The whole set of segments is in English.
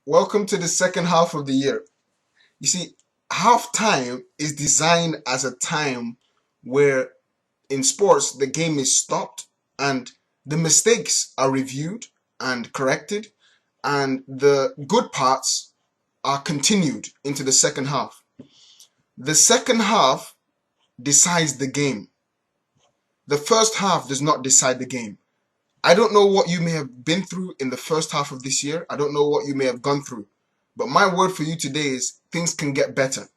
Welcome to the second half of the year. You see, half time is designed as a time where in sports the game is stopped and the mistakes are reviewed and corrected, and the good parts are continued into the second half. The second half decides the game. The first half does not decide the game. I don't know what you may have been through in the first half of this year. I don't know what you may have gone through. But my word for you today is things can get better.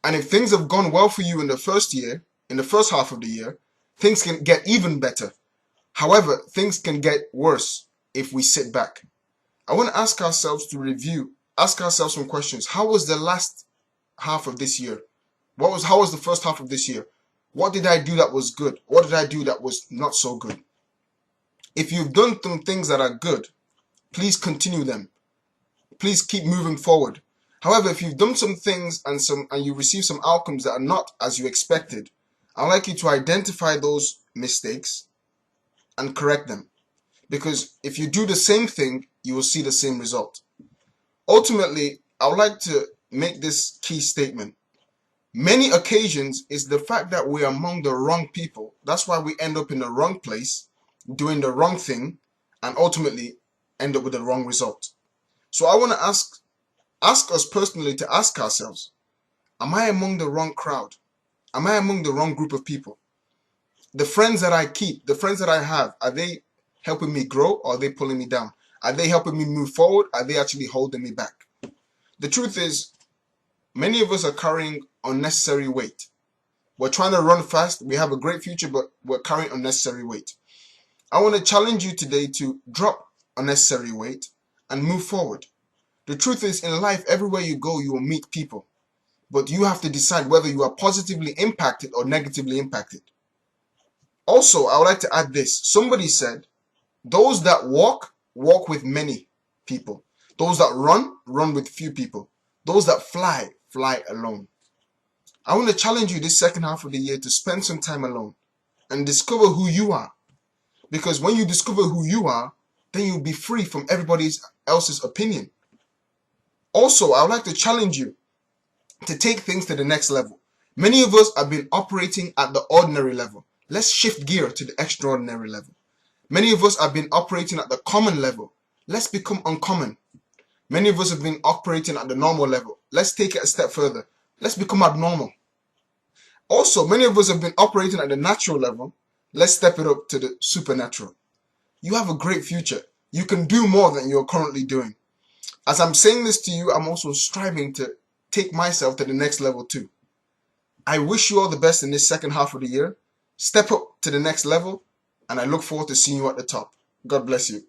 And if things have gone well for you in the first year, in the first half of the year, things can get even better. However, things can get worse if we sit back. I want to ask ourselves some questions. How was the last half of this year? How was the first half of this year? What did I do that was good? What did I do that was not so good? If you've done some things that are good, please continue them. Please keep moving forward. However, if you've done some things and you receive some outcomes that are not as you expected, I'd like you to identify those mistakes and correct them. Because if you do the same thing, you will see the same result. Ultimately, I would like to make this key statement. Many occasions is the fact that we're among the wrong people. That's why we end up in the wrong place, doing the wrong thing, and ultimately end up with the wrong result. So I want to ask us personally to ask ourselves, am I among the wrong crowd? Am I among the wrong group of people? The friends that I keep, the friends that I have, are they helping me grow or are they pulling me down? Are they helping me move forward? Are they actually holding me back? The truth is, many of us are carrying unnecessary weight. We're trying to run fast. We have a great future, but we're carrying unnecessary weight. I want to challenge you today to drop unnecessary weight and move forward. The truth is, in life, everywhere you go, you will meet people. But you have to decide whether you are positively impacted or negatively impacted. Also, I would like to add this. Somebody said, those that walk, walk with many people. Those that run, run with few people. Those that fly, fly alone. I want to challenge you this second half of the year to spend some time alone and discover who you are. Because when you discover who you are, then you'll be free from everybody else's opinion. Also, I would like to challenge you to take things to the next level. Many of us have been operating at the ordinary level. Let's shift gear to the extraordinary level. Many of us have been operating at the common level. Let's become uncommon. Many of us have been operating at the normal level. Let's take it a step further. Let's become abnormal. Also, many of us have been operating at the natural level. Let's step it up to the supernatural. You have a great future. You can do more than you're currently doing. As I'm saying this to you, I'm also striving to take myself to the next level too. I wish you all the best in this second half of the year. Step up to the next level, and I look forward to seeing you at the top. God bless you.